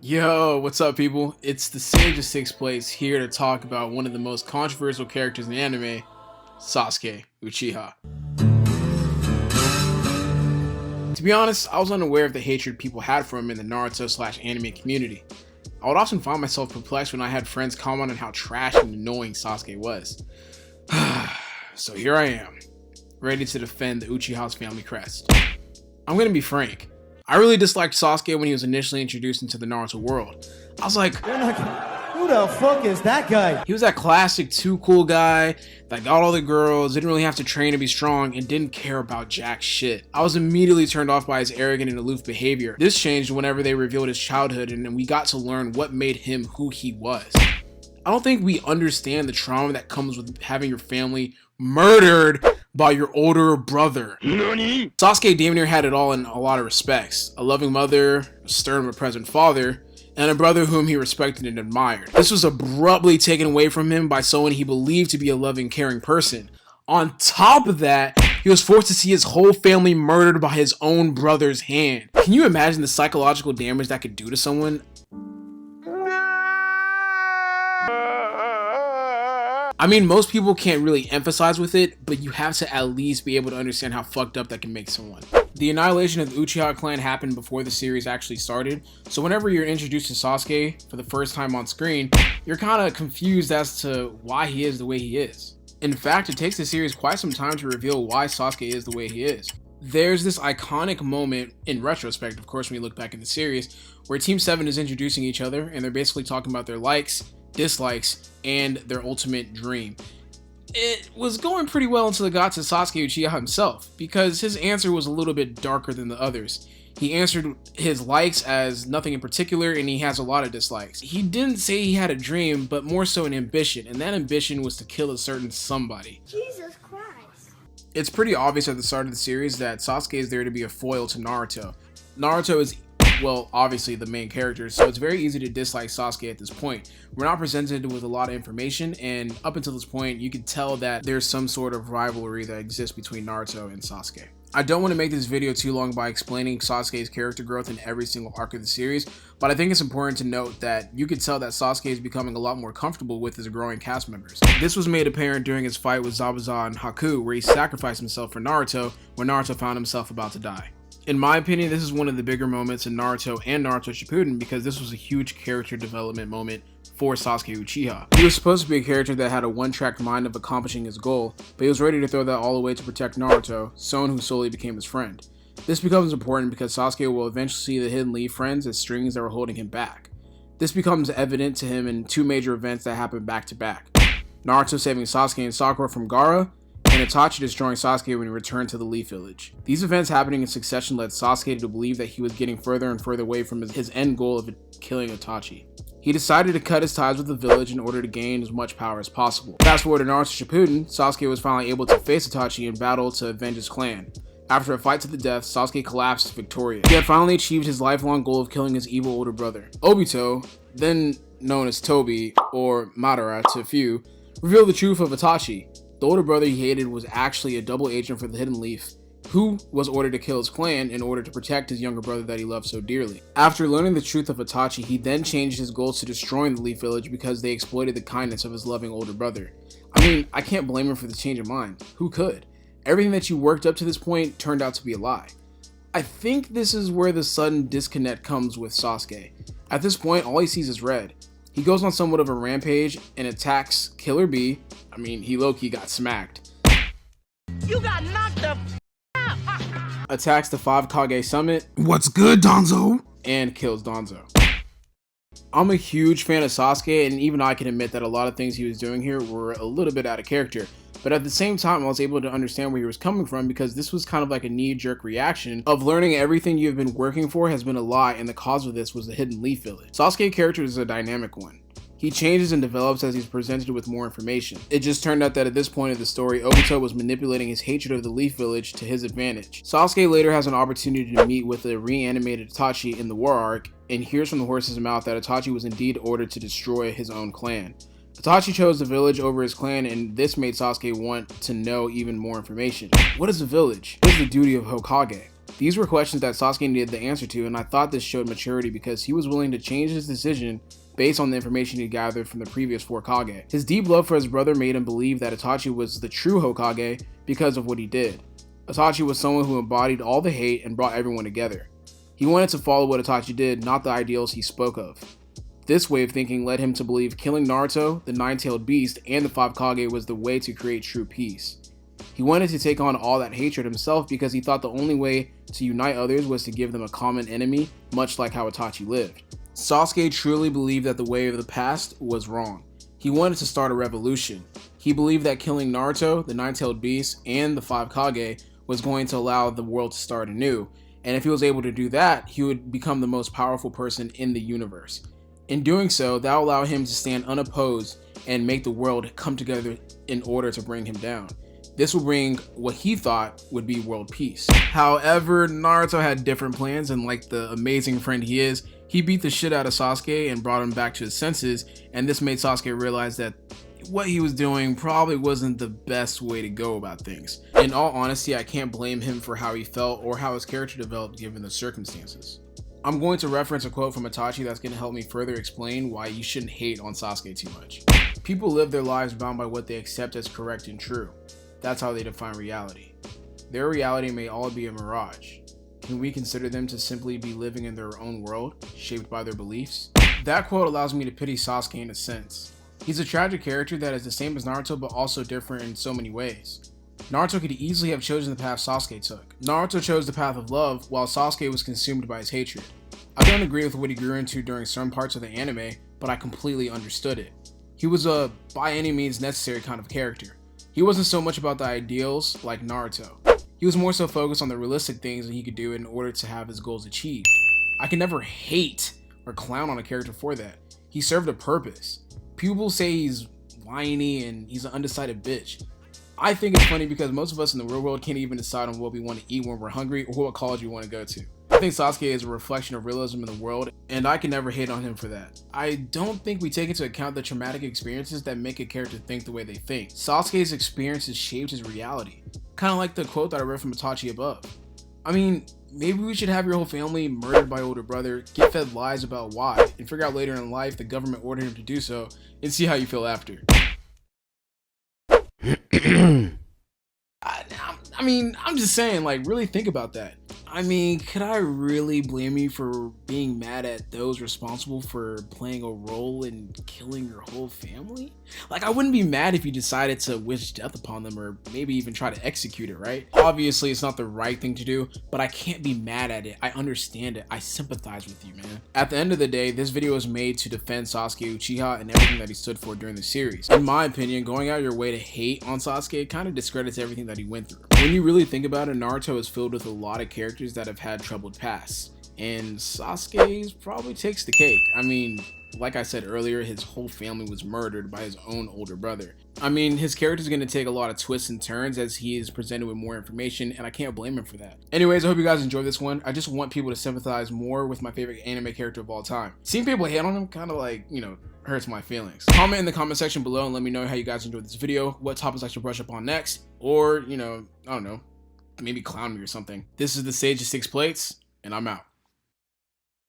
Yo, what's up, people? It's the Sage of Sixth Place here to talk about one of the most controversial characters in anime, Sasuke Uchiha. To be honest, I was unaware of the hatred people had for him in the Naruto/anime community. I would often find myself perplexed when I had friends comment on how trash and annoying Sasuke was. So here I am, ready to defend the Uchiha's family crest. I'm gonna be frank. I really disliked Sasuke when he was initially introduced into the Naruto world. I was like, who the fuck is that guy? He was that classic too cool guy that got all the girls, didn't really have to train to be strong, and didn't care about jack shit. I was immediately turned off by his arrogant and aloof behavior. This changed whenever they revealed his childhood and we got to learn what made him who he was. I don't think we understand the trauma that comes with having your family murdered by your older brother. Nani? Sasuke damn near had it all in a lot of respects. A loving mother, a stern but present father, and a brother whom he respected and admired. This was abruptly taken away from him by someone he believed to be a loving, caring person. On top of that, he was forced to see his whole family murdered by his own brother's hand. Can you imagine the psychological damage that could do to someone? I mean, most people can't really emphasize with it, but you have to at least be able to understand how fucked up that can make someone. The annihilation of the Uchiha clan happened before the series actually started, so whenever you're introduced to Sasuke for the first time on screen, you're kind of confused as to why he is the way he is. In fact, it takes the series quite some time to reveal why Sasuke is the way he is. There's this iconic moment, in retrospect of course when you look back in the series, where Team 7 is introducing each other and they're basically talking about their likes, dislikes, and their ultimate dream. It was going pretty well until it got to Sasuke Uchiha himself, because his answer was a little bit darker than the others. He answered his likes as nothing in particular, and he has a lot of dislikes. He didn't say he had a dream, but more so an ambition, and that ambition was to kill a certain somebody. Jesus Christ. It's pretty obvious at the start of the series that Sasuke is there to be a foil to Naruto. Naruto is, well, obviously the main character, so it's very easy to dislike Sasuke at this point. We're not presented with a lot of information, and up until this point, you can tell that there's some sort of rivalry that exists between Naruto and Sasuke. I don't want to make this video too long by explaining Sasuke's character growth in every single arc of the series, but I think it's important to note that you could tell that Sasuke is becoming a lot more comfortable with his growing cast members. This was made apparent during his fight with Zabuza and Haku, where he sacrificed himself for Naruto when Naruto found himself about to die. In my opinion, this is one of the bigger moments in Naruto and Naruto Shippuden because this was a huge character development moment for Sasuke Uchiha. He was supposed to be a character that had a one-track mind of accomplishing his goal, but he was ready to throw that all away to protect Naruto, someone who slowly became his friend. This becomes important because Sasuke will eventually see the Hidden Leaf friends as strings that were holding him back. This becomes evident to him in two major events that happen back to back. Naruto saving Sasuke and Sakura from Gaara, and Itachi destroying Sasuke when he returned to the Leaf Village. These events happening in succession led Sasuke to believe that he was getting further and further away from his end goal of killing Itachi. He decided to cut his ties with the village in order to gain as much power as possible. Fast forward to Naruto Shippuden, Sasuke was finally able to face Itachi in battle to avenge his clan. After a fight to the death, Sasuke collapsed victorious. He had finally achieved his lifelong goal of killing his evil older brother. Obito, then known as Tobi, or Madara to a few, revealed the truth of Itachi. The older brother he hated was actually a double agent for the Hidden Leaf, who was ordered to kill his clan in order to protect his younger brother that he loved so dearly. After learning the truth of Itachi, he then changed his goals to destroying the Leaf Village because they exploited the kindness of his loving older brother. I mean, I can't blame him for the change of mind. Who could? Everything that you worked up to this point turned out to be a lie. I think this is where the sudden disconnect comes with Sasuke. At this point, all he sees is red. He goes on somewhat of a rampage and attacks Killer Bee. I mean, he low-key got smacked. You got knocked the out. Attacks the 5 Kage Summit. What's good, Donzo? And kills Danzo. I'm a huge fan of Sasuke, and even I can admit that a lot of things he was doing here were a little bit out of character. But at the same time, I was able to understand where he was coming from because this was kind of like a knee-jerk reaction of learning everything you've been working for has been a lie, and the cause of this was the Hidden Leaf Village. Sasuke's character is a dynamic one. He changes and develops as he's presented with more information. It just turned out that at this point of the story, Obito was manipulating his hatred of the Leaf Village to his advantage. Sasuke later has an opportunity to meet with the reanimated Itachi in the war arc, and hears from the horse's mouth that Itachi was indeed ordered to destroy his own clan. Itachi chose the village over his clan, and this made Sasuke want to know even more information. What is a village? What is the duty of Hokage? These were questions that Sasuke needed the answer to, and I thought this showed maturity because he was willing to change his decision based on the information he gathered from the previous 4 Kage. His deep love for his brother made him believe that Itachi was the true Hokage because of what he did. Itachi was someone who embodied all the hate and brought everyone together. He wanted to follow what Itachi did, not the ideals he spoke of. This way of thinking led him to believe killing Naruto, the Nine-Tailed Beast, and the 5 Kage was the way to create true peace. He wanted to take on all that hatred himself because he thought the only way to unite others was to give them a common enemy, much like how Itachi lived. Sasuke truly believed that the way of the past was wrong. He wanted to start a revolution. He believed that killing Naruto, the Nine-Tailed Beast, and the 5 Kage was going to allow the world to start anew, and if he was able to do that, he would become the most powerful person in the universe. In doing so, that would allow him to stand unopposed and make the world come together in order to bring him down. This will bring what he thought would be world peace. However, Naruto had different plans, and like the amazing friend he is, he beat the shit out of Sasuke and brought him back to his senses, and this made Sasuke realize that what he was doing probably wasn't the best way to go about things. In all honesty, I can't blame him for how he felt or how his character developed given the circumstances. I'm going to reference a quote from Itachi that's going to help me further explain why you shouldn't hate on Sasuke too much. People live their lives bound by what they accept as correct and true. That's how they define reality. Their reality may all be a mirage. Can we consider them to simply be living in their own world, shaped by their beliefs? That quote allows me to pity Sasuke in a sense. He's a tragic character that is the same as Naruto but also different in so many ways. Naruto could easily have chosen the path Sasuke took. Naruto chose the path of love, while Sasuke was consumed by his hatred. I don't agree with what he grew into during some parts of the anime, but I completely understood it. He was a by any means necessary kind of character. He wasn't so much about the ideals like Naruto. He was more so focused on the realistic things that he could do in order to have his goals achieved. I can never hate or clown on a character for that. He served a purpose. People say he's whiny and he's an undecided bitch. I think it's funny because most of us in the real world can't even decide on what we want to eat when we're hungry or what college we want to go to. I think Sasuke is a reflection of realism in the world, and I can never hate on him for that. I don't think we take into account the traumatic experiences that make a character think the way they think. Sasuke's experiences shaped his reality. Kind of like the quote that I read from Itachi above. I mean, maybe we should have your whole family murdered by older brother, get fed lies about why, and figure out later in life the government ordered him to do so, and see how you feel after. I mean, I'm just saying, like, really think about that. I mean, could I really blame you for being mad at those responsible for playing a role in killing your whole family? Like, I wouldn't be mad if you decided to wish death upon them or maybe even try to execute it, right? Obviously, it's not the right thing to do, but I can't be mad at it. I understand it. I sympathize with you, man. At the end of the day, this video was made to defend Sasuke Uchiha and everything that he stood for during the series. In my opinion, going out your way to hate on Sasuke kind of discredits everything that he went through. When you really think about it, Naruto is filled with a lot of characters that have had troubled pasts, and Sasuke's probably takes the cake. I mean, like I said earlier, his whole family was murdered by his own older brother. I mean, his character is going to take a lot of twists and turns as he is presented with more information, and I can't blame him for that. Anyways, I hope you guys enjoyed this one. I just want people to sympathize more with my favorite anime character of all time. Seeing people hate on him kind of like, you know, hurts my feelings. Comment in the comment section below and let me know how you guys enjoyed this video, what topics I should brush up on next, or, you know, I don't know, maybe clown me or something. This is the Sage of Six Plates, and I'm out.